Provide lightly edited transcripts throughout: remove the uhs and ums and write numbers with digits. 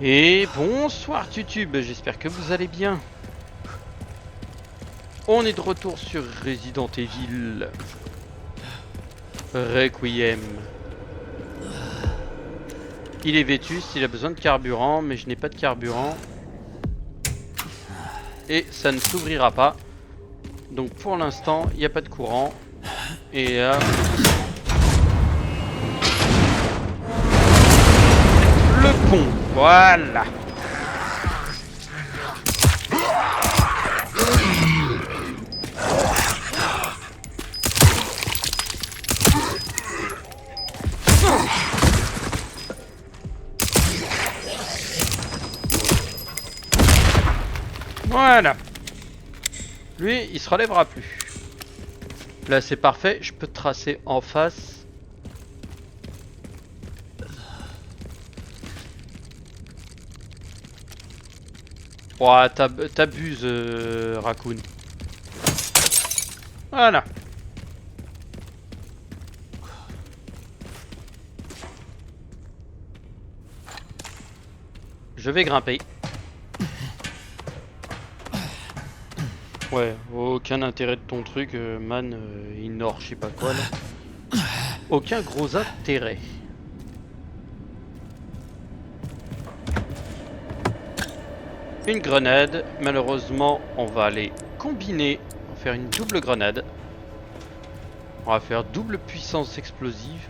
Et bonsoir YouTube, j'espère que vous allez bien. On est de retour sur Resident Evil Requiem. Il est vétuste, il a besoin de carburant, mais je n'ai pas de carburant. Et ça ne s'ouvrira pas. Donc pour l'instant, il n'y a pas de courant. Et là... le pont, voilà. Voilà. Lui, il se relèvera plus. Là, c'est parfait. Je peux tracer en face. Ouah, t'abuses, Raccoon. Voilà. Je vais grimper. Ouais, aucun intérêt de ton truc, man, ignore je sais pas quoi là. Aucun gros intérêt. Une grenade, malheureusement on va aller combiner, on va faire une double grenade. On va faire double puissance explosive.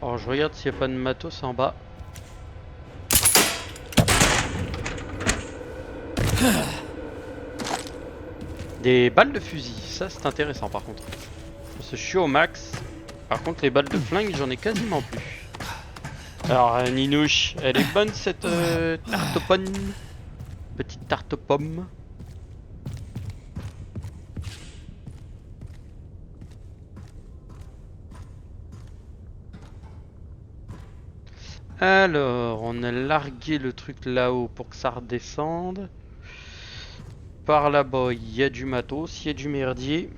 Alors je regarde s'il n'y a pas de matos en bas. Des balles de fusil, ça c'est intéressant par contre. Parce que je suis au max. Par contre les balles de flingue j'en ai quasiment plus. Alors Ninouche, elle est bonne cette tarte aux pommes. Petite tarte aux pommes. Alors, on a largué le truc là-haut pour que ça redescende. Par là-bas, il y a du matos, il y a du merdier.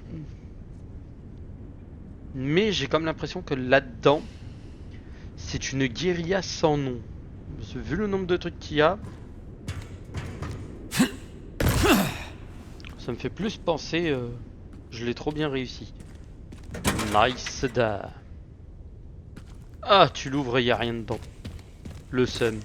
Mais j'ai comme l'impression que là-dedans, c'est une guérilla sans nom. Parce que vu le nombre de trucs qu'il y a, ça me fait plus penser... je l'ai trop bien réussi. Nice da. Ah, tu l'ouvres, il n'y a rien dedans. Le seum.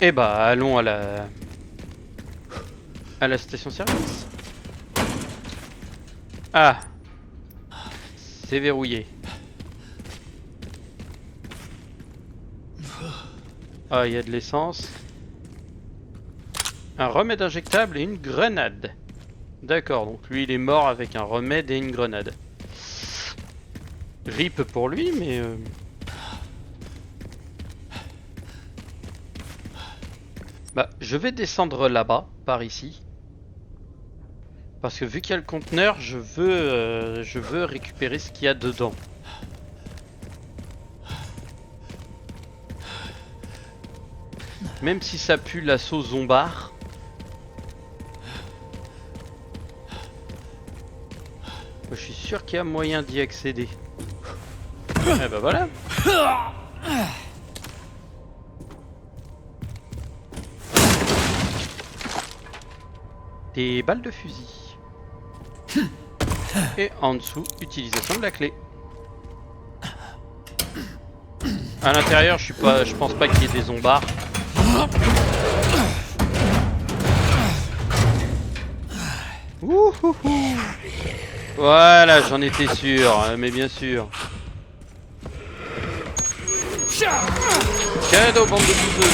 Et bah allons à la station-service. Ah, c'est verrouillé. Ah, il y a de l'essence. Un remède injectable et une grenade. D'accord, donc lui il est mort avec un remède et une grenade. RIP pour lui, mais... Bah, je vais descendre là-bas, par ici. Parce que vu qu'il y a le conteneur, je veux récupérer ce qu'il y a dedans. Même si ça pue la sauce zombard. Je suis sûr qu'il y a moyen d'y accéder. Eh bah voilà. Des balles de fusil. Et en dessous, utilisation de la clé. À l'intérieur, je pense pas qu'il y ait des zombards. Ouhouhou. Voilà, j'en étais sûr, mais bien sûr. Cadeau, bande de bouseux.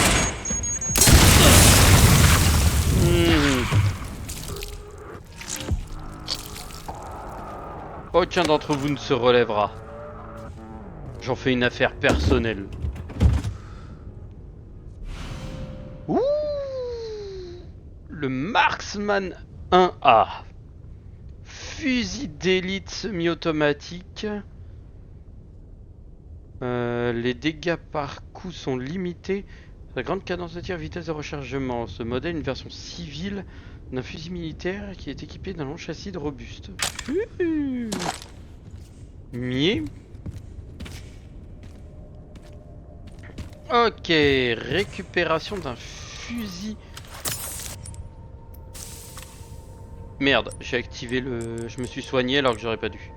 Aucun d'entre vous ne se relèvera. J'en fais une affaire personnelle. Ouh, le Marksman 1A. Fusil d'élite semi-automatique. Les dégâts par coup sont limités. Sa grande cadence de tir, vitesse de rechargement. Ce modèle est une version civile d'un fusil militaire qui est équipé d'un long châssis de robuste. Mier. Ok, récupération d'un fusil. Merde, j'ai activé le... Je me suis soigné alors que j'aurais pas dû.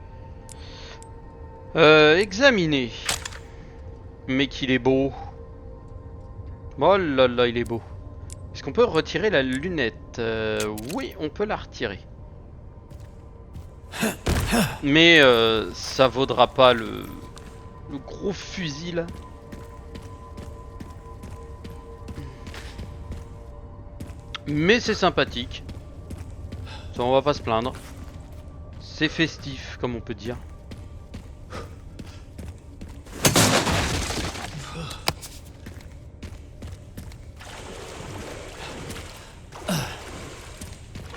Examiner. Mais qu'il est beau. Oh là là, il est beau. Est-ce qu'on peut retirer la lunette? Oui, on peut la retirer. Mais ça vaudra pas le gros fusil là. Mais c'est sympathique. Ça, on va pas se plaindre. C'est festif, comme on peut dire.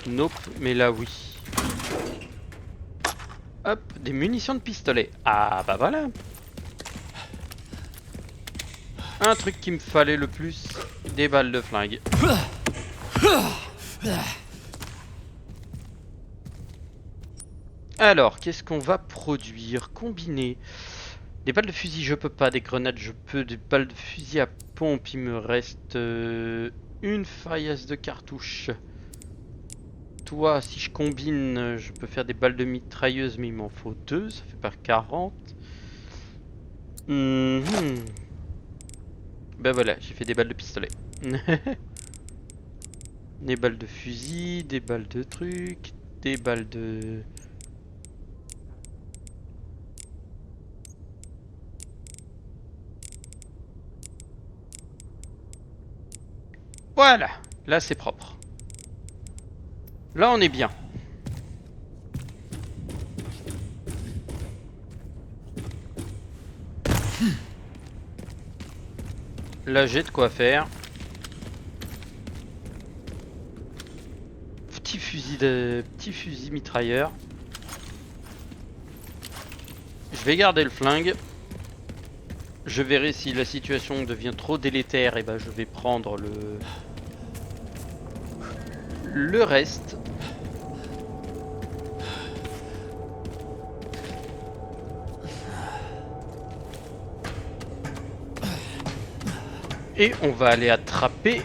Nope, mais là oui. Hop, des munitions de pistolet. Ah bah voilà. Un truc qu'il me fallait le plus, des balles de flingue. Alors, qu'est-ce qu'on va produire? Combiner. Des balles de fusil, je peux pas. Des grenades, je peux. Des balles de fusil à pompe, il me reste une faillasse de cartouche. Toi, si je combine, je peux faire des balles de mitrailleuse, mais il m'en faut 2, ça fait pas 40. Ben voilà, j'ai fait des balles de pistolet. Des balles de fusil, des balles de trucs, des balles de... Voilà, là c'est propre. Là on est bien. Là j'ai de quoi faire. Petit fusil mitrailleur. Je vais garder le flingue. Je verrai si la situation devient trop délétère, et ben je vais prendre le reste. Et on va aller attraper.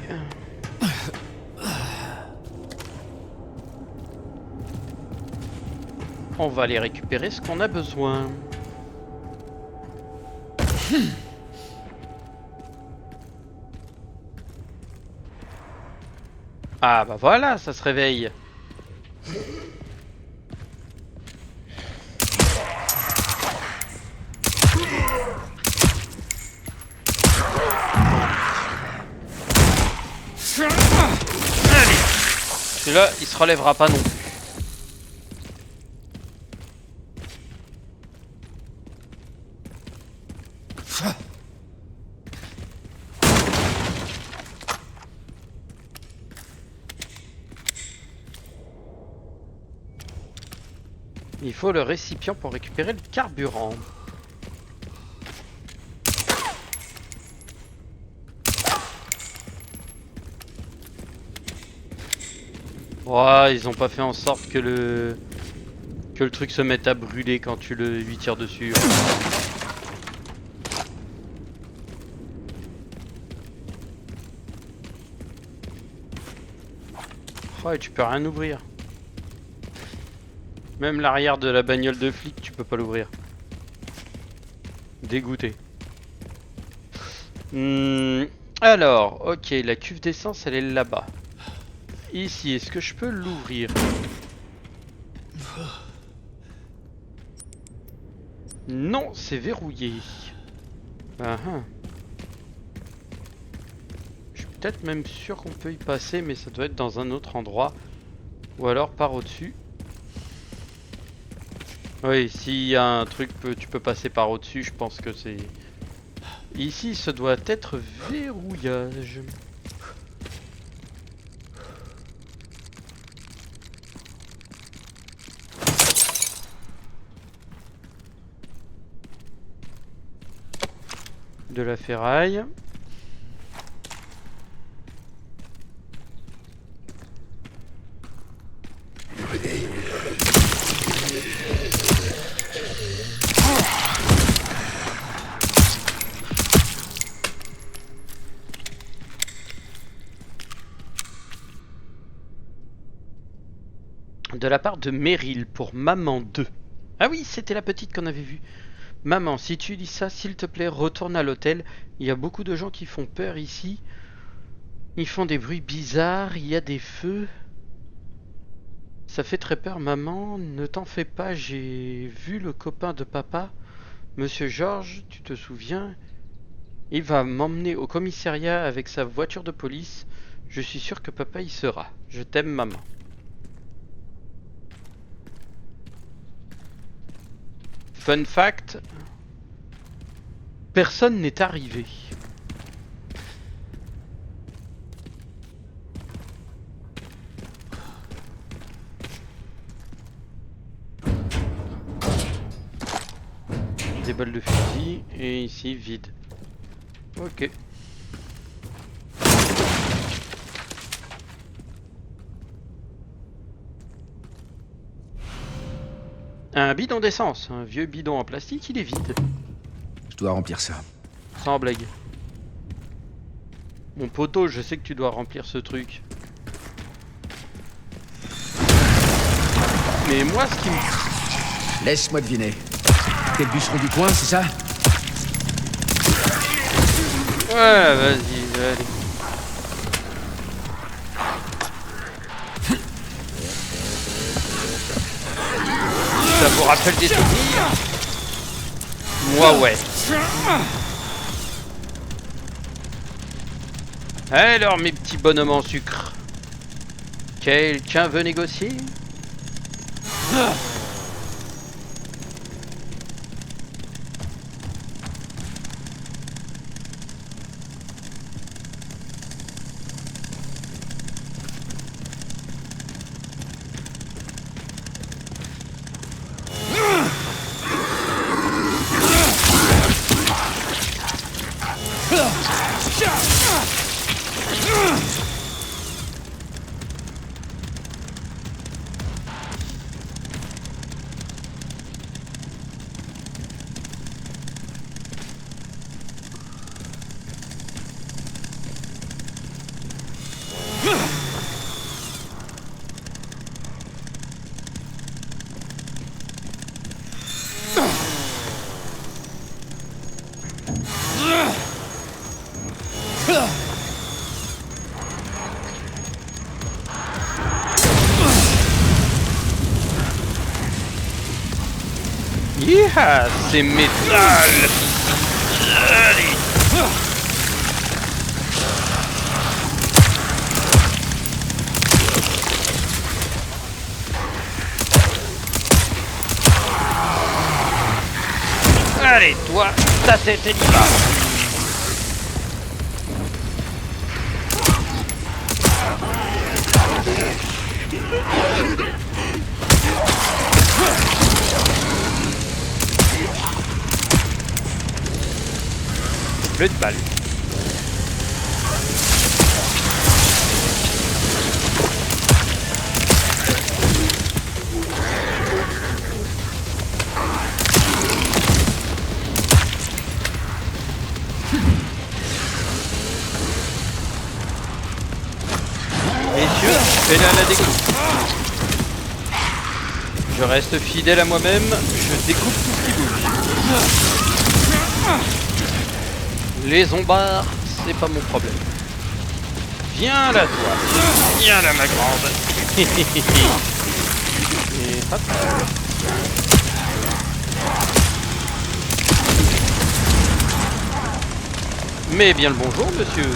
On va aller récupérer ce qu'on a besoin. Ah bah voilà, ça se réveille. Allez. Celui-là, il se relèvera pas non plus. Il faut le récipient pour récupérer le carburant. Ouais, ils ont pas fait en sorte que le truc se mette à brûler quand tu lui tires dessus. Ouais, tu peux rien ouvrir. Même l'arrière de la bagnole de flic, tu peux pas l'ouvrir. Dégoûté. Alors, ok, la cuve d'essence, elle est là-bas. Ici, est-ce que je peux l'ouvrir? Non, c'est verrouillé. Ah ah. Je suis peut-être même sûr qu'on peut y passer, mais ça doit être dans un autre endroit. Ou alors par au-dessus. Oui, s'il y a un truc, tu peux passer par au-dessus, je pense que c'est... Ici, ça doit être verrouillage. De la ferraille. De la part de Meryl pour Maman 2. Ah oui, c'était la petite qu'on avait vue. Maman, si tu lis ça, s'il te plaît, retourne à l'hôtel. Il y a beaucoup de gens qui font peur ici. Ils font des bruits bizarres, il y a des feux. Ça fait très peur, maman. Ne t'en fais pas, j'ai vu le copain de papa. Monsieur Georges, tu te souviens? Il va m'emmener au commissariat avec sa voiture de police. Je suis sûr que papa y sera. Je t'aime, maman. Fun fact, personne n'est arrivé. Des balles de fusil et ici vide. Ok. Un bidon d'essence, un vieux bidon en plastique, il est vide. Je dois remplir ça. Sans blague. Mon poteau, je sais que tu dois remplir ce truc. Mais moi, ce qui me... Laisse-moi deviner. T'es le bûcheron du coin, c'est ça? Ouais, vas-y, allez. Ça vous rappelle des souvenirs? Moi, ouais. Alors, mes petits bonhommes en sucre. Quelqu'un veut négocier? Yeah, c'est métal. Allez. Allez, toi, ta tête elle y va. Plus de balles. Messieurs, fais-le à la découpe. Je reste fidèle à moi-même, je découpe tout ce qui bouge. Les zombards, c'est pas mon problème. Viens là, toi. Viens là, ma grande. Et hop. Mais bien le bonjour, monsieur.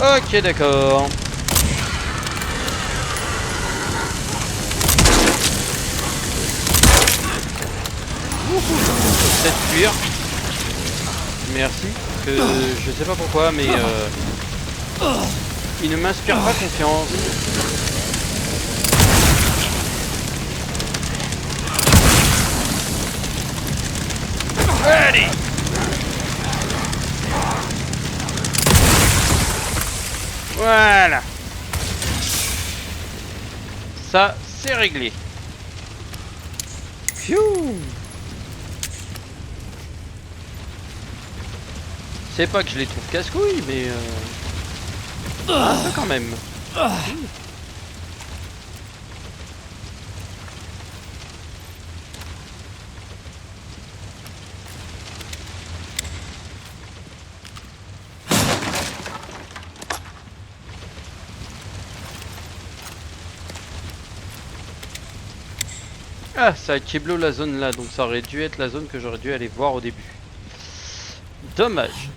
Ok, d'accord. Cette fuir. Merci. Que je sais pas pourquoi, mais Il ne m'inspire pas confiance. Allez! Voilà. Ça, c'est réglé. Phew. C'est pas que je les trouve casse-couilles, mais un peu quand même. Ah, ça a keblo la zone là, donc ça aurait dû être la zone que j'aurais dû aller voir au début. Dommage.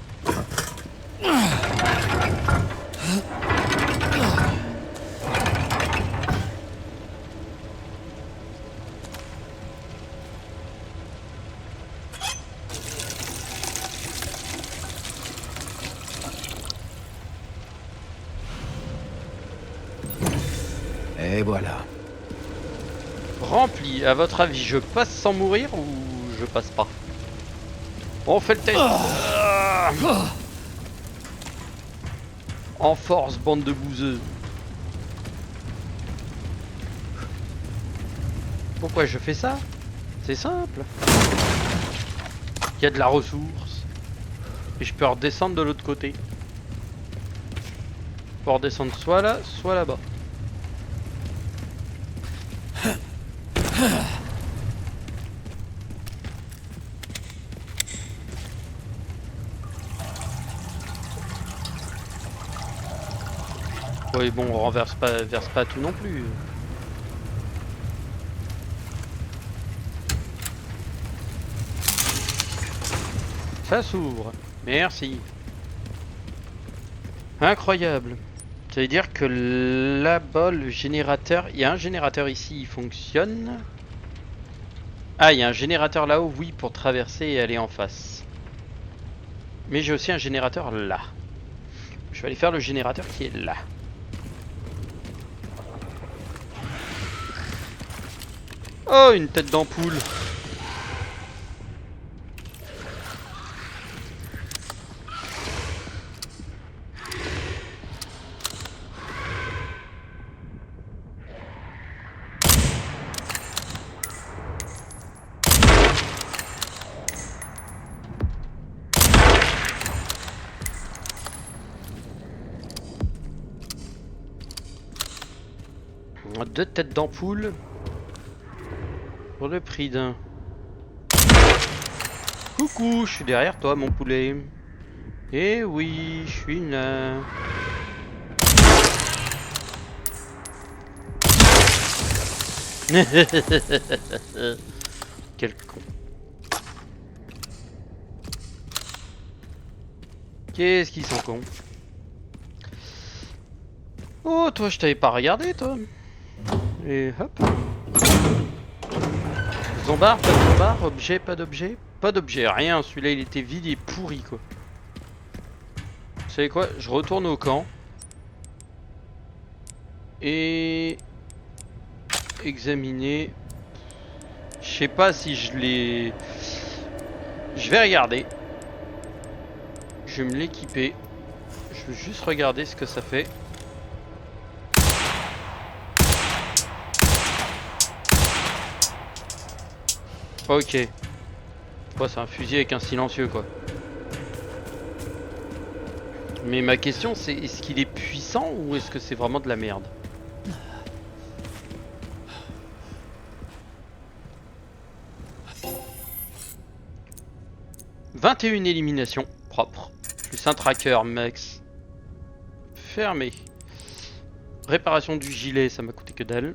Et voilà. Rempli. À votre avis, je passe sans mourir ou je passe pas? On fait le test. En force, bande de bouseux. Pourquoi je fais ça? C'est simple. Il y a de la ressource. Et je peux redescendre de l'autre côté. Pour redescendre soit là, soit là-bas. Oui, bon, on verse pas tout non plus. Ça s'ouvre. Merci. Incroyable. Ça veut dire que là-bas, le générateur... Il y a un générateur ici, il fonctionne. Ah, il y a un générateur là-haut, oui, pour traverser et aller en face. Mais j'ai aussi un générateur là. Je vais aller faire le générateur qui est là. Oh, une tête d'ampoule. Deux têtes d'ampoule pour le prix d'un. Coucou, je suis derrière toi, mon poulet. Eh oui, je suis là. Quel con. Qu'est-ce qu'ils sont cons. Oh, toi, je t'avais pas regardé, toi. Et hop. Zombard, pas de zombard, objet, pas d'objet. Pas d'objet, rien, celui-là il était vide et pourri quoi. Vous savez quoi? Je retourne au camp. Et... examiner. Je sais pas si je l'ai... Je vais regarder. Je vais me l'équiper. Je veux juste regarder ce que ça fait. Ok. Ouais, c'est un fusil avec un silencieux quoi. Mais ma question c'est, est-ce qu'il est puissant ou est-ce que c'est vraiment de la merde? « 21 éliminations propre. Plus un tracker max. Fermé. Réparation du gilet, ça m'a coûté que dalle.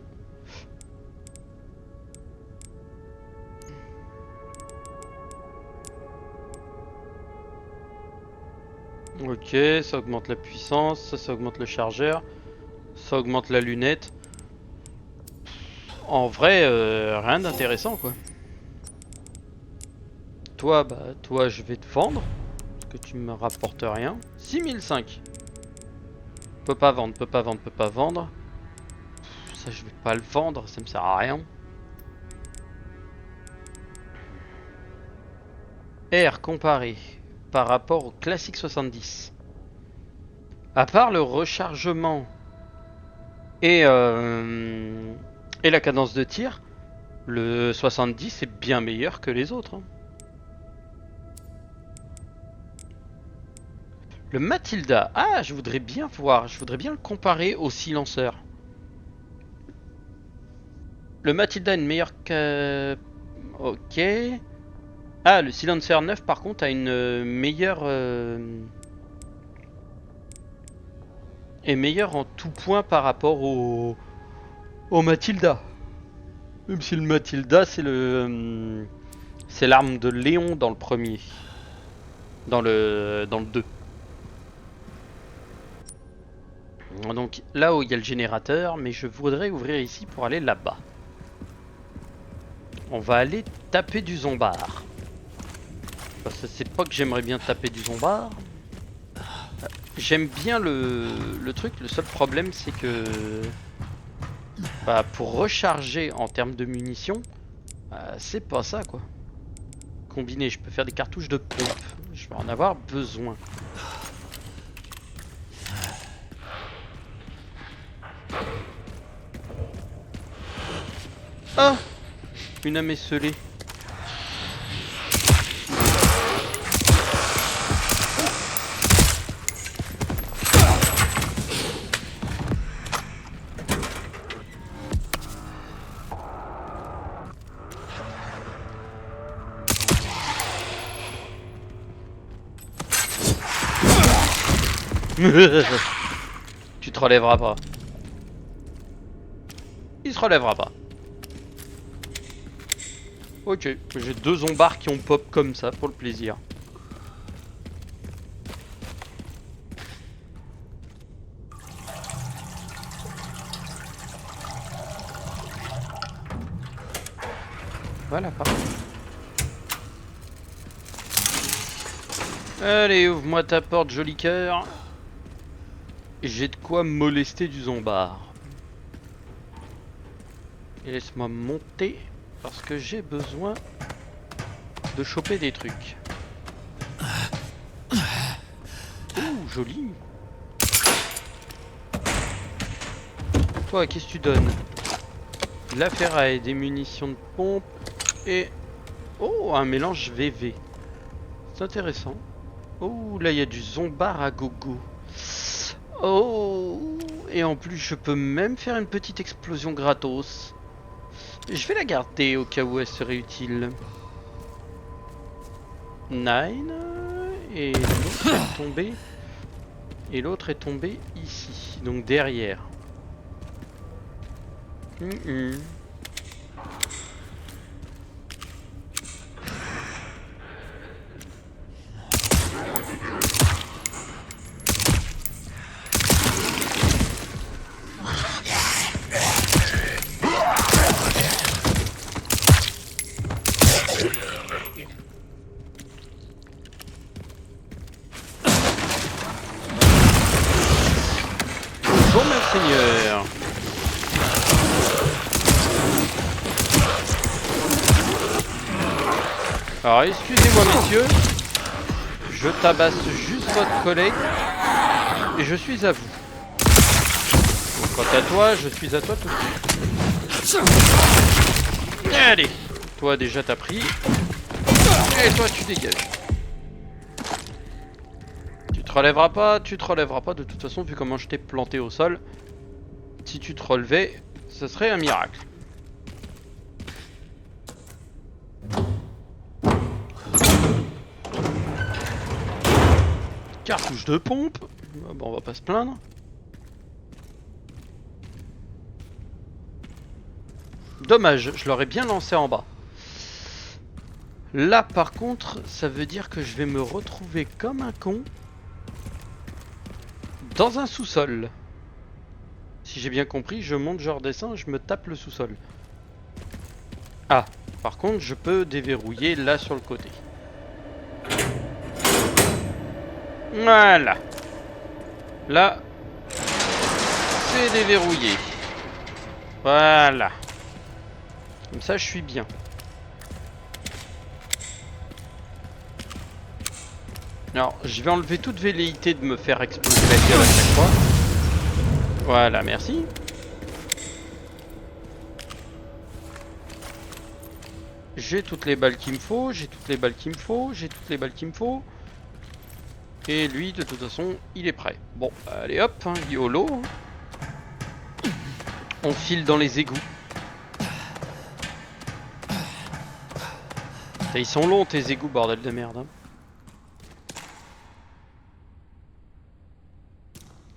Ok, ça augmente la puissance, ça augmente le chargeur, ça augmente la lunette. En vrai, rien d'intéressant quoi. Toi, toi je vais te vendre, parce que tu me rapportes rien. 6005. Peut pas vendre, peut pas vendre, peut pas vendre. Ça je vais pas le vendre, ça me sert à rien. R comparé par rapport au classique 70. À part le rechargement et la cadence de tir, le 70 est bien meilleur que les autres. Hein. Le Matilda, ah je voudrais bien voir, je voudrais bien le comparer au silenceur. Le Matilda a une meilleure... Ok. Ah, le Silencer 9 par contre a une meilleure... est meilleur en tout point par rapport au Matilda. Même si le Matilda c'est le... c'est l'arme de Léon dans le premier. Dans le 2. Donc là où il y a le générateur, mais je voudrais ouvrir ici pour aller là-bas. On va aller taper du zombard. Parce que c'est pas que j'aimerais bien taper du zombard. J'aime bien le truc, le seul problème c'est que bah, pour recharger en termes de munitions, bah, c'est pas ça quoi. Combiné, je peux faire des cartouches de pompe, je vais en avoir besoin. Ah, une âme esselée. Tu te relèveras pas. Il se relèvera pas. Ok, j'ai 2 zombards qui ont pop comme ça pour le plaisir. Voilà, parfait. Allez, ouvre-moi ta porte, joli cœur. J'ai de quoi molester du zombard. Et laisse-moi monter parce que j'ai besoin de choper des trucs. Ouh, joli. Toi, qu'est-ce que tu donnes? De la ferraille, des munitions de pompe et... Oh, un mélange VV. C'est intéressant. Oh, là, il y a du zombard à gogo. Oh, et en plus, je peux même faire une petite explosion gratos. Je vais la garder au cas où elle serait utile. 9. Et l'autre est tombé. Et l'autre est tombé ici. Donc derrière. Bonjour monseigneur. Alors excusez-moi messieurs, je tabasse juste votre collègue et je suis à vous. Donc, quant à toi, je suis à toi tout de suite. Allez, toi déjà t'as pris. Et toi tu dégages. Tu te relèveras pas de toute façon vu comment je t'ai planté au sol. Si tu te relevais, ce serait un miracle. Cartouche de pompe. Bon, on va pas se plaindre. Dommage, je l'aurais bien lancé en bas. Là par contre, ça veut dire que je vais me retrouver comme un con dans un sous-sol. Si j'ai bien compris, je monte, je redescends, je me tape le sous-sol. Ah, par contre, je peux déverrouiller là sur le côté. Voilà. Là, C'est déverrouillé. Voilà. Comme ça, je suis bien. Alors, je vais enlever toute velléité de me faire exploser la gueule à chaque fois. Voilà, merci. J'ai toutes les balles qu'il me faut, j'ai toutes les balles qu'il me faut, j'ai toutes les balles qu'il me faut. Et lui, de toute façon, il est prêt. Bon, allez hop, hein, YOLO. On file dans les égouts. Putain, ils sont longs tes égouts, bordel de merde. Hein.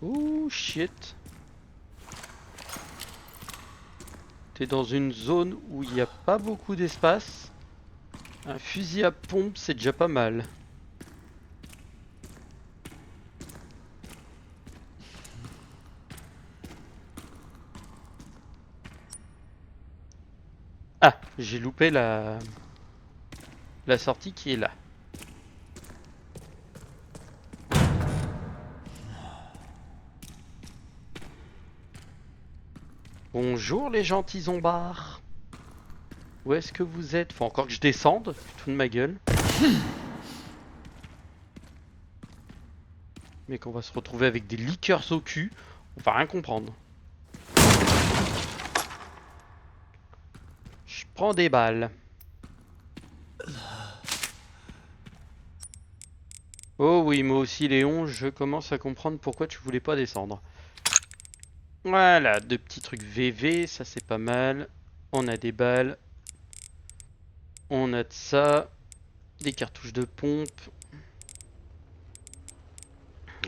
Ouh, shit. T'es dans une zone où il n'y a pas beaucoup d'espace. Un fusil à pompe, c'est déjà pas mal. Ah, j'ai loupé la sortie qui est là. Bonjour les gentils zombards. Où est-ce que vous êtes? Faut encore que je descende? Tu te fous de ma gueule. Mais qu'on va se retrouver avec des liqueurs au cul, on va rien comprendre. Je prends des balles. Oh oui, moi aussi Léon, je commence à comprendre pourquoi tu voulais pas descendre. Voilà, deux petits trucs VV, ça c'est pas mal. On a des balles. On a de ça. Des cartouches de pompe.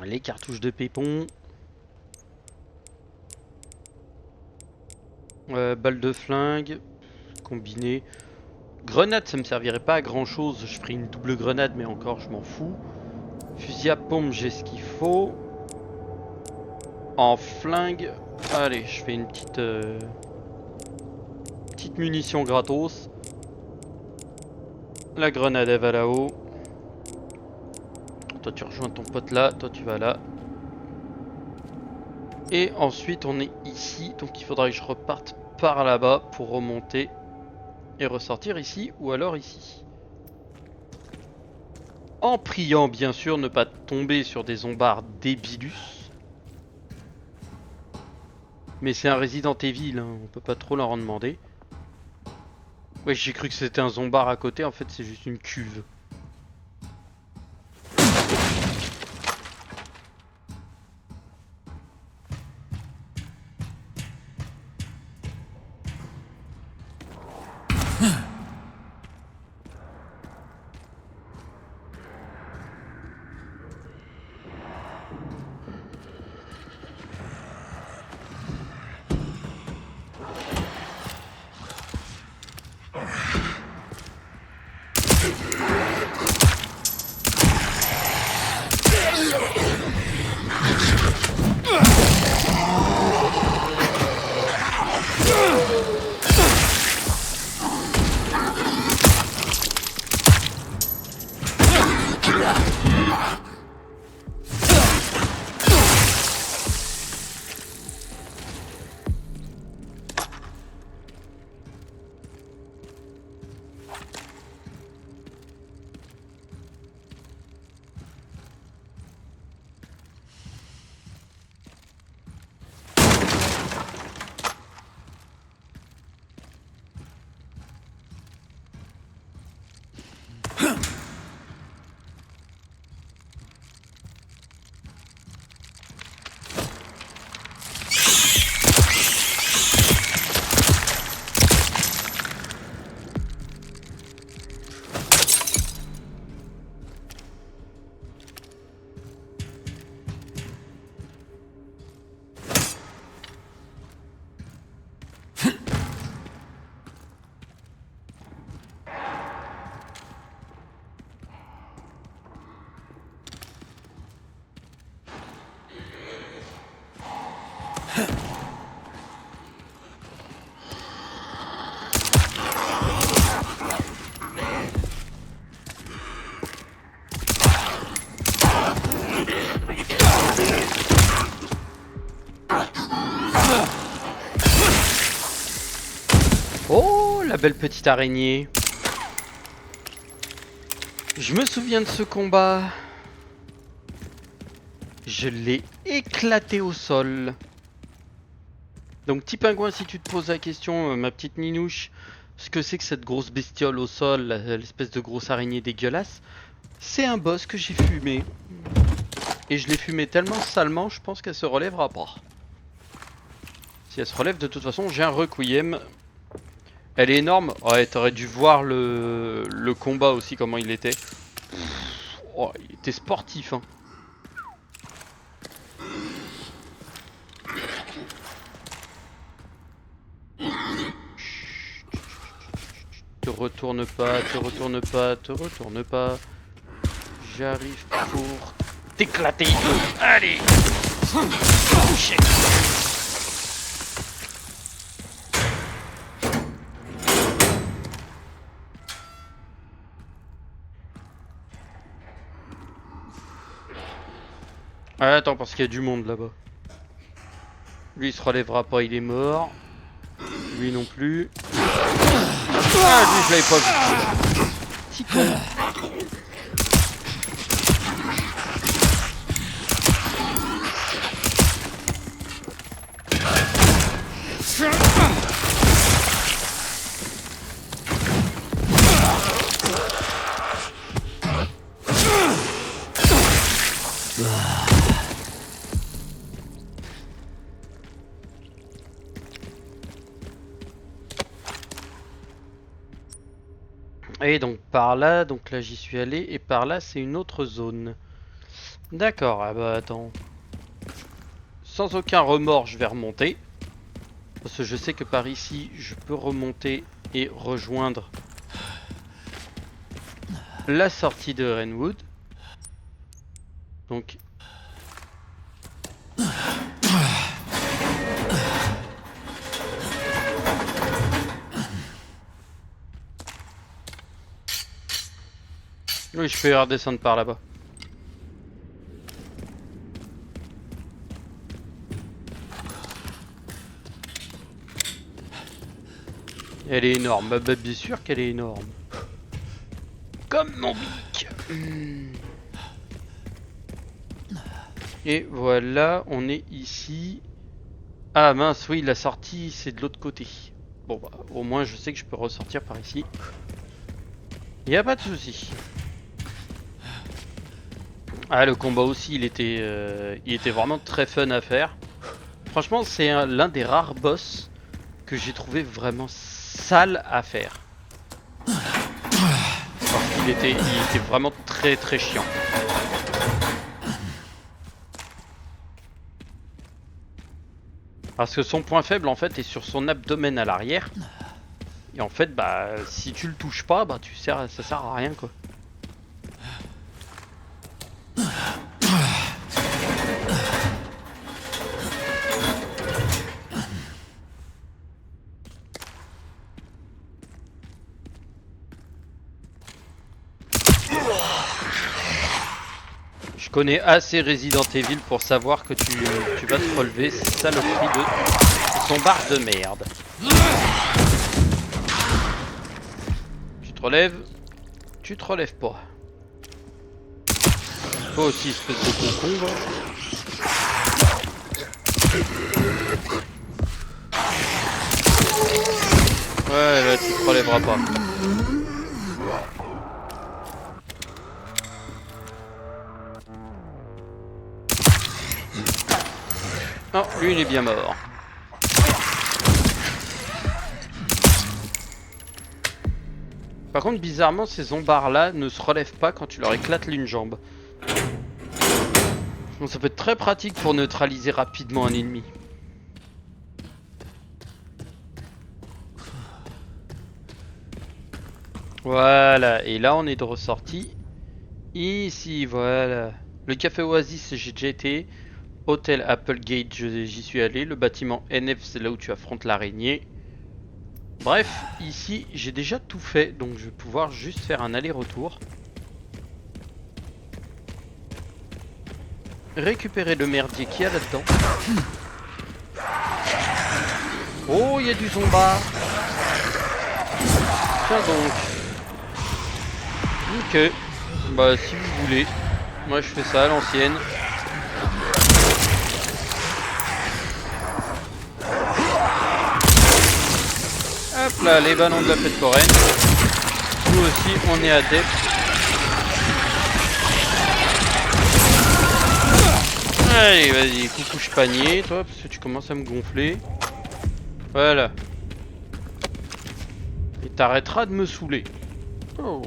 Les cartouches de pépon. Balles de flingue. Combiné. Grenade, ça me servirait pas à grand chose. Je ferai une double grenade, mais encore, je m'en fous. Fusil à pompe, j'ai ce qu'il faut. En flingue. Allez, je fais une petite munition gratos. La grenade, elle va là-haut. Toi, tu rejoins ton pote là. Toi, tu vas là. Et ensuite, on est ici. Donc, il faudra que je reparte par là-bas pour remonter et ressortir ici ou alors ici. En priant, bien sûr, ne pas tomber sur des zombards débilus. Mais c'est un Resident Evil, hein, on peut pas trop leur en demander. Ouais, j'ai cru que c'était un zombard à côté, en fait c'est juste une cuve. Oh, la belle petite araignée. Je me souviens de ce combat. Je l'ai éclaté au sol. Donc petit pingouin, si tu te poses la question, ma petite Ninouche, ce que c'est que cette grosse bestiole au sol, l'espèce de grosse araignée dégueulasse, c'est un boss que j'ai fumé. Et je l'ai fumé tellement salement, je pense qu'elle se relèvera pas. Si elle se relève, de toute façon, j'ai un requiem. Elle est énorme. Ouais, t'aurais dû voir le combat aussi, comment il était. Oh, il était sportif, hein. Te retourne pas, te retourne pas, te retourne pas. J'arrive pour t'éclater. Allez. Touché. Ah, attends, parce qu'il y a du monde là-bas. Lui il se relèvera pas, il est mort. Lui non plus. Ah, lui je l'avais pas vu. Petit con. Et donc par là, j'y suis allé, et par là c'est une autre zone. D'accord, ah bah attends. Sans aucun remords je vais remonter. Parce que je sais que par ici je peux remonter et rejoindre la sortie de Renwood. Donc... Oui, je peux y redescendre par là-bas. Elle est énorme, bah, bien sûr qu'elle est énorme. Comme mon bic. Et voilà, on est ici. Ah mince, oui, la sortie c'est de l'autre côté. Bon bah, au moins je sais que je peux ressortir par ici. Y a pas de souci. Ah, le combat aussi, il était vraiment très fun à faire. Franchement, c'est l'un des rares boss que j'ai trouvé vraiment sale à faire. Parce qu'il était vraiment très très chiant. Parce que son point faible en fait est sur son abdomen à l'arrière. Et en fait, bah, si tu le touches pas, bah, ça sert à rien quoi. Je connais assez Resident Evil pour savoir que tu vas te relever, saloperie de son barre de merde. Tu te relèves, tu te relèves pas. Toi aussi, espèce de concombre. Ouais, là, tu te relèveras pas. Non, lui il est bien mort. Par contre, bizarrement, ces zombards là ne se relèvent pas quand tu leur éclates l'une jambe. Donc ça peut être très pratique pour neutraliser rapidement un ennemi. Voilà, et là on est de ressortie. Ici, voilà. Le café Oasis, j'ai déjà été. Hôtel Applegate, j'y suis allé. Le bâtiment NF, c'est là où tu affrontes l'araignée. Bref, ici, j'ai déjà tout fait. Donc je vais pouvoir juste faire un aller-retour. Récupérer le merdier qu'il y a là-dedans. Oh, il y a du zombard. Tiens donc. Ok. Bah si vous voulez. Moi je fais ça à l'ancienne. Hop là, les ballons de la fête foraine. Nous aussi on est adeptes. Allez, vas-y, coucouche panier, toi, parce que tu commences à me gonfler. Voilà. Et t'arrêteras de me saouler. Oh.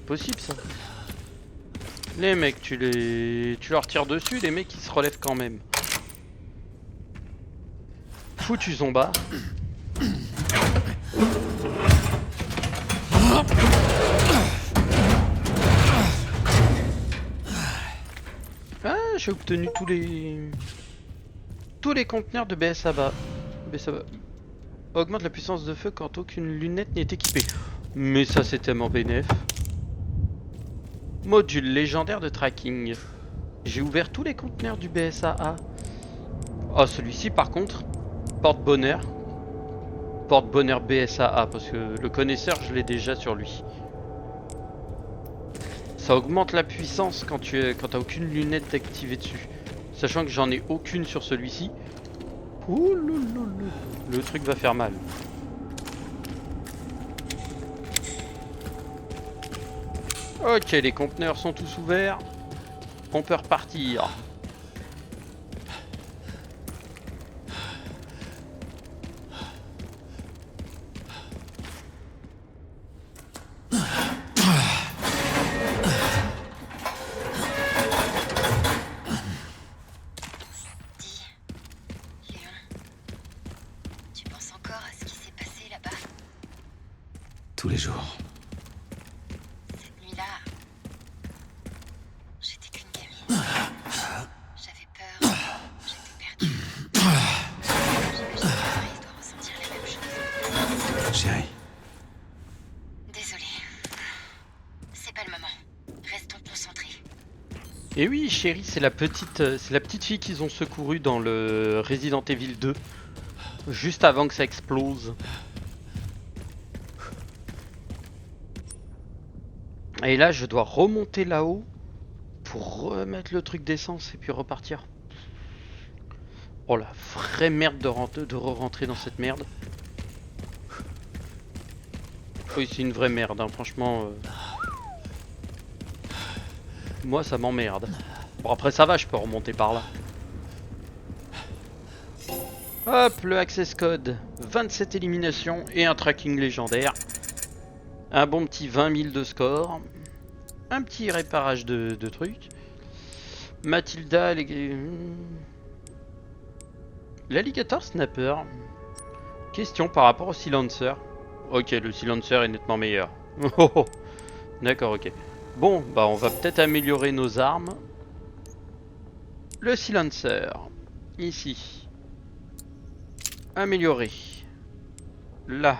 Possible ça. Les mecs, tu leur tires dessus, les mecs ils se relèvent quand même. Foutu zombard. Ah, j'ai obtenu tous les conteneurs de BSABA. BSABA. Augmente la puissance de feu quand aucune lunette n'est équipée. Mais ça c'est tellement bénef. Module légendaire de tracking. J'ai ouvert tous les conteneurs du BSAA. Oh, celui-ci par contre, porte-bonheur. Porte-bonheur BSAA, parce que le connaisseur je l'ai déjà sur lui. Ça augmente la puissance quand t'as aucune lunette activée dessus. Sachant que j'en ai aucune sur celui-ci. Ouh, le truc va faire mal. Ok, les conteneurs sont tous ouverts. On peut repartir. Tous les jours. Cette nuit-là, j'étais qu'une gamine. J'avais peur, j'étais perdue. J'imagine que Maryse doit ressentir la même chose. Chérie. Désolée. C'est pas le moment. Restons concentrés. Et oui, chérie, c'est la petite fille qu'ils ont secourue dans le Resident Evil 2. Juste avant que ça explose. Et là, je dois remonter là-haut pour remettre le truc d'essence et puis repartir. Oh la vraie merde de re-rentrer dans cette merde. Oui, c'est une vraie merde, hein, franchement. Moi, ça m'emmerde. Bon, après, ça va, je peux remonter par là. Hop, le access code. 27 éliminations et un tracking légendaire. Un bon petit 20 000 de score. Un petit réparage de trucs. Mathilda, l'alligator snapper. Question par rapport au silencer. Ok, le silencer est nettement meilleur. D'accord, ok. Bon, bah on va peut-être améliorer nos armes. Le silencer. Ici. Améliorer. Là.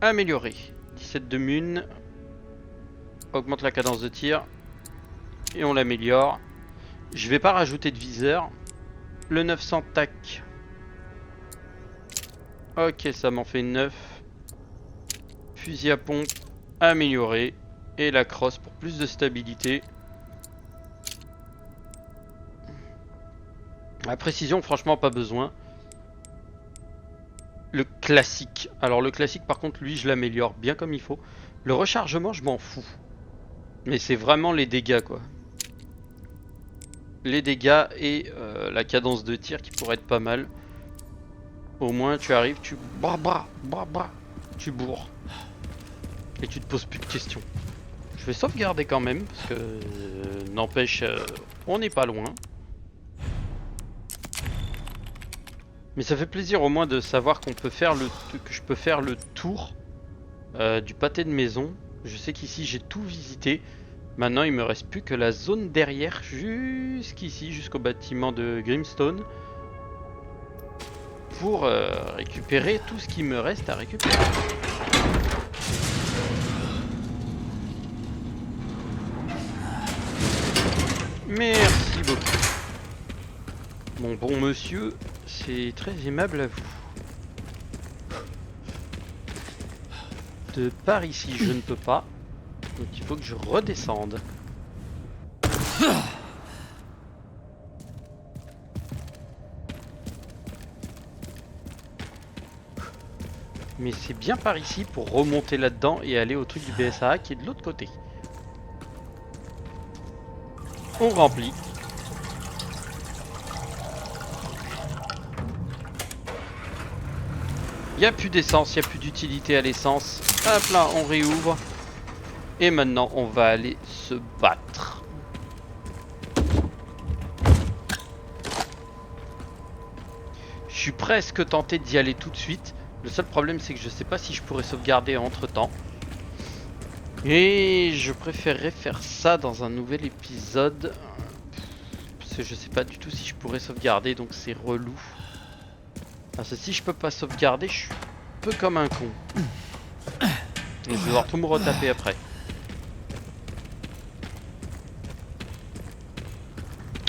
Améliorer. 17 de mun. Augmente la cadence de tir. Et on l'améliore. Je vais pas rajouter de viseur. Le 900 tac. Ok, ça m'en fait 9. Fusil à pompe. Amélioré. Et la crosse pour plus de stabilité. La précision, franchement, pas besoin. Le classique. Alors le classique, par contre, lui, je l'améliore bien comme il faut. Le rechargement, je m'en fous. Mais c'est vraiment les dégâts, quoi. Les dégâts et la cadence de tir qui pourrait être pas mal. Au moins, tu arrives, tu... tu bourres. Et tu te poses plus de questions. Je vais sauvegarder quand même, parce que... n'empêche, on n'est pas loin. Mais ça fait plaisir au moins de savoir qu'on peut faire que je peux faire le tour du pâté de maison. Je sais qu'ici j'ai tout visité. Maintenant il me reste plus que la zone derrière jusqu'ici, jusqu'au bâtiment de Grimstone. Pour récupérer tout ce qui me reste à récupérer. Merci beaucoup. Mon bon monsieur, c'est très aimable à vous. De par ici, je ne peux pas. Donc il faut que je redescende. Mais c'est bien par ici pour remonter là-dedans et aller au truc du BSAA qui est de l'autre côté. On remplit. Il n'y a plus d'essence, il n'y a plus d'utilité à l'essence. Hop là, on réouvre. Et maintenant, on va aller se battre. Je suis presque tenté d'y aller tout de suite. Le seul problème, c'est que je sais pas si je pourrais sauvegarder entre temps. Et je préférerais faire ça dans un nouvel épisode. Parce que je sais pas du tout si je pourrais sauvegarder, donc c'est relou. Parce que si je peux pas sauvegarder, je suis un peu comme un con. Et je vais devoir tout me retaper après.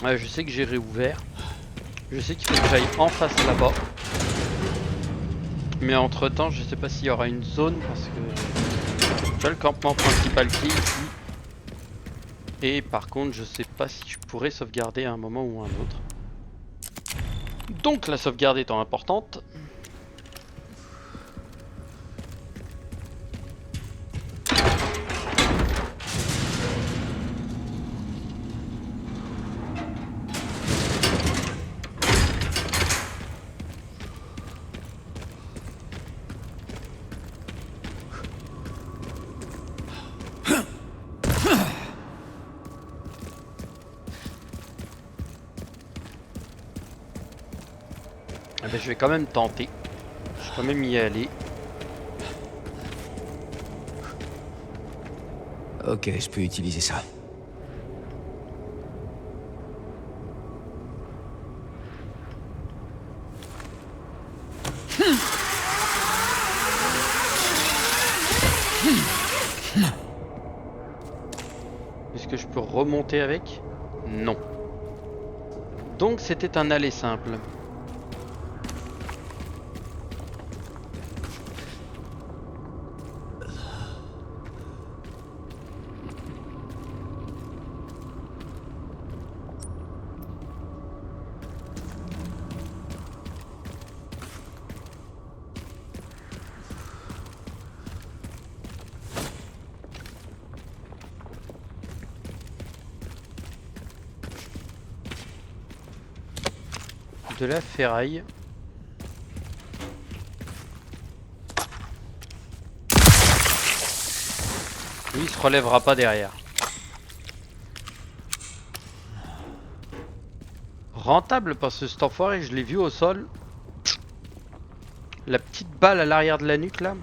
Ouais, je sais que j'ai réouvert. Je sais qu'il faut que j'aille en face là-bas. Mais entre temps, je sais pas s'il y aura une zone parce que j'ai le campement principal qui est ici. Et par contre, je sais pas si je pourrais sauvegarder à un moment ou à un autre. Donc la sauvegarde étant importante. Eh ben, je vais quand même tenter. Je vais quand même y aller. Ok, je peux utiliser ça. Est-ce que je peux remonter avec? Non. Donc c'était un aller simple. De la ferraille. Lui, il se relèvera pas derrière. Rentable parce que cet enfoiré, je l'ai vu au sol. La petite balle à l'arrière de la nuque là.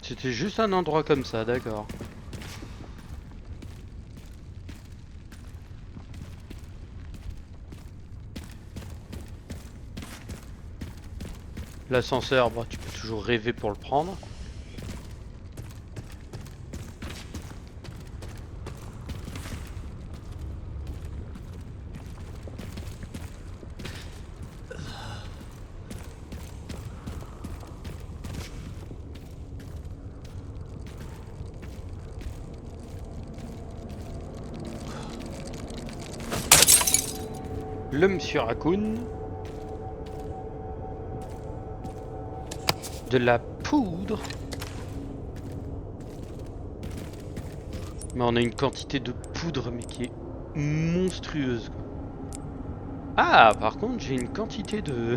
C'était juste un endroit comme ça, d'accord. L'ascenseur, bah, tu peux toujours rêver pour le prendre. Le monsieur Raccoon. De la poudre. Mais on a une quantité de poudre mais qui est monstrueuse. Ah, par contre, j'ai une quantité de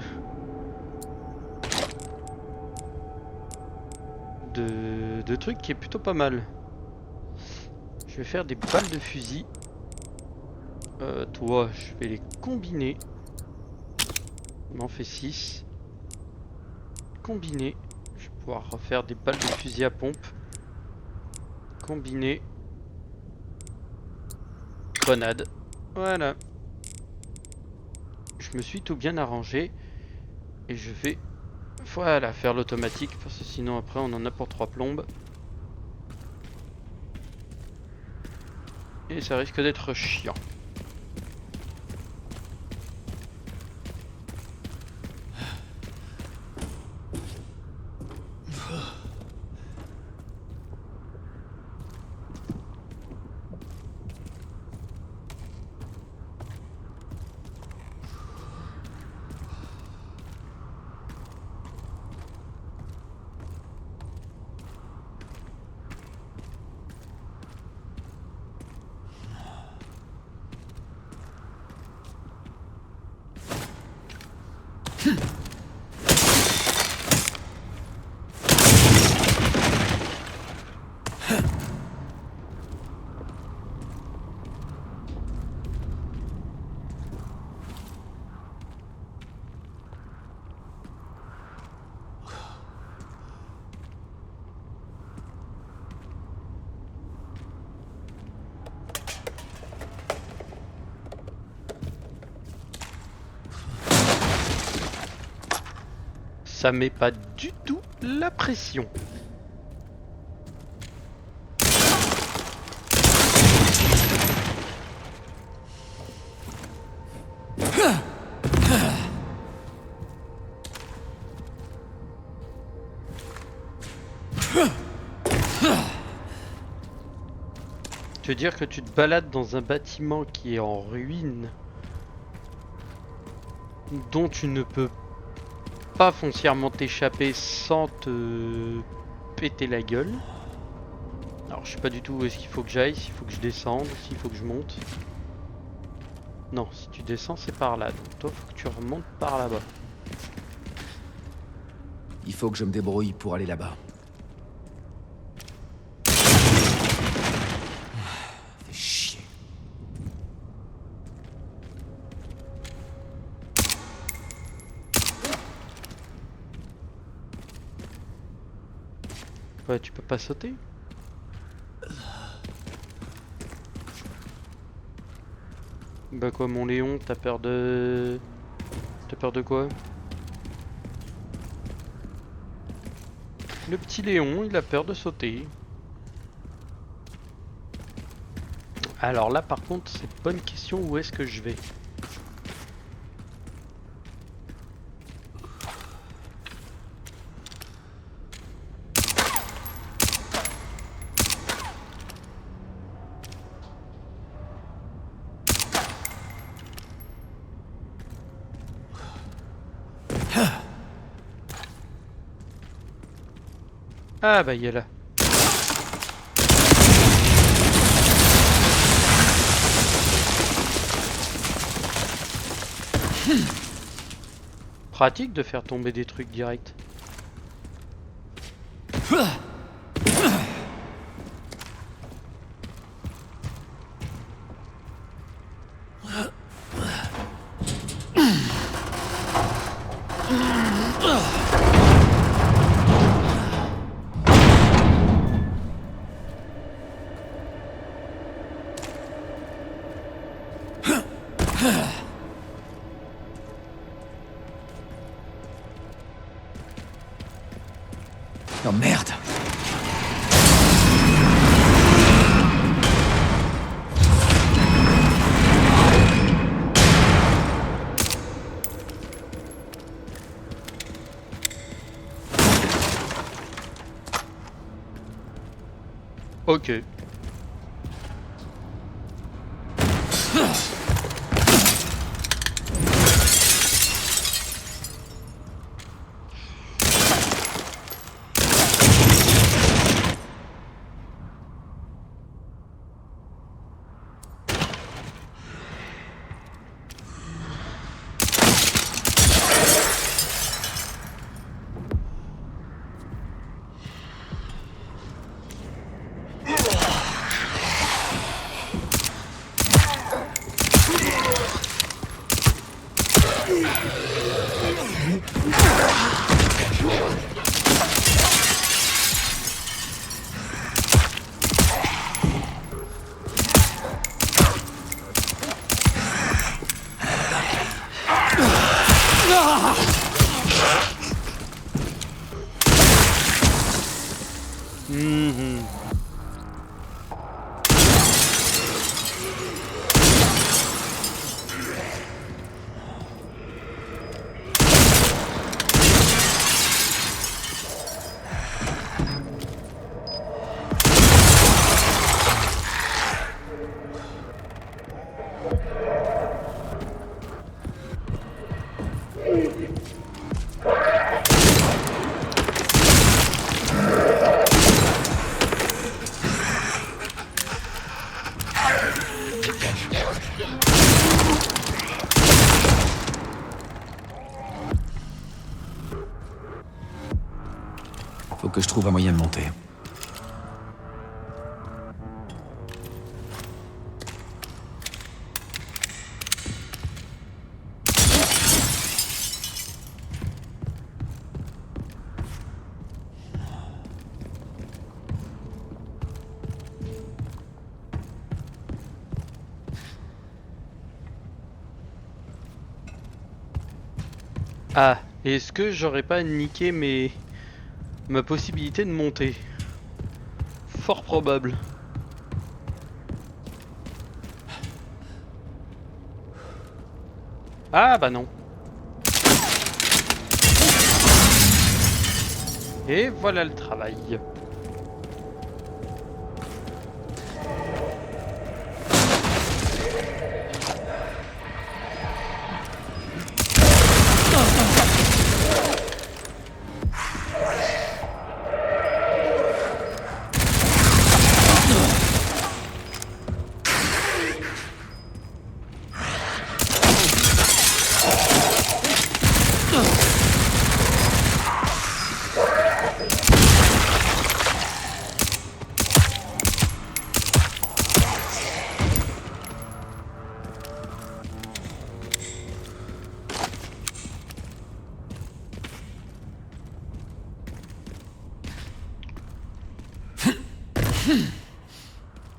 trucs qui est plutôt pas mal. Je vais faire des balles de fusil. Toi, je vais les combiner. Il m'en fait 6. Combiner. Je vais pouvoir refaire des balles de fusil à pompe. Combiner. grenade. Voilà. Je me suis tout bien arrangé. Et je vais... Voilà, faire l'automatique. Parce que sinon après on en a pour 3 plombes. Et ça risque d'être chiant. Ça met pas du tout la pression. Tu veux dire que tu te balades dans un bâtiment qui est en ruine, dont tu ne peux pas foncièrement t'échapper sans te péter la gueule. Alors je sais pas du tout où est-ce qu'il faut que j'aille, s'il faut que je descende, s'il faut que je monte. Non, si tu descends c'est par là, donc toi faut que tu remontes par là-bas. Il faut que je me débrouille pour aller là-bas. Fais chier. Ouais, tu peux pas sauter? Bah quoi mon Léon, t'as peur de... T'as peur de quoi? Le petit Léon, il a peur de sauter. Alors là par contre, c'est une bonne question, où est-ce que je vais? Ah bah il est là. Pratique de faire tomber des trucs direct. Oh merde! Ok. Mhm. Faut que je trouve un moyen de monter. Ah, est-ce que j'aurais pas niqué ma possibilité de monter? Fort probable. Ah bah non. Et voilà le travail.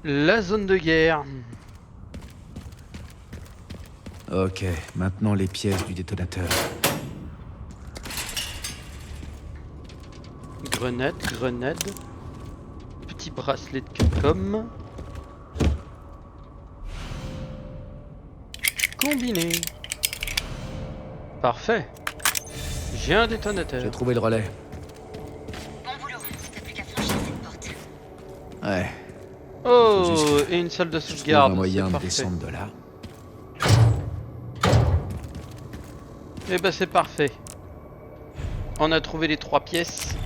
La zone de guerre. Ok, maintenant les pièces du détonateur. Grenade, grenade. Petit bracelet de Capcom. Combiné. Parfait. J'ai un détonateur. J'ai trouvé le relais. Bon boulot, t'as plus qu'à franchir cette porte. Ouais, Oh, Faut juste et une salle de je trouve sauvegarde. un moyen C'est de parfait. descendre de là. Eh ben c'est parfait. On a trouvé les 3 pièces.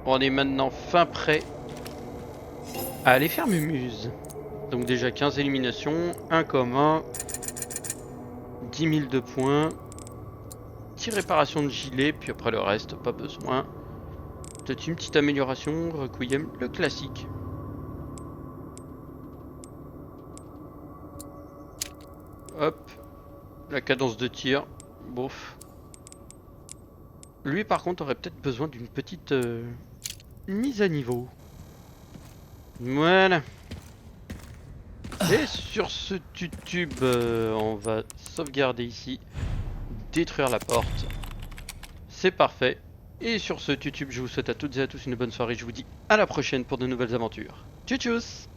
On est maintenant fin prêt à aller faire Mumuse. Donc déjà 15 éliminations, 1 commun, 10 000 de points, 10 réparations de gilet, puis après le reste, pas besoin. Peut-être une petite amélioration, Requiem, le classique. Hop, la cadence de tir, bof. Lui par contre aurait peut-être besoin d'une petite mise à niveau. Voilà. Et sur ce tube, on va sauvegarder ici, détruire la porte. C'est parfait. Et sur ce tube, je vous souhaite à toutes et à tous une bonne soirée. Je vous dis à la prochaine pour de nouvelles aventures. Tchuss tchuss.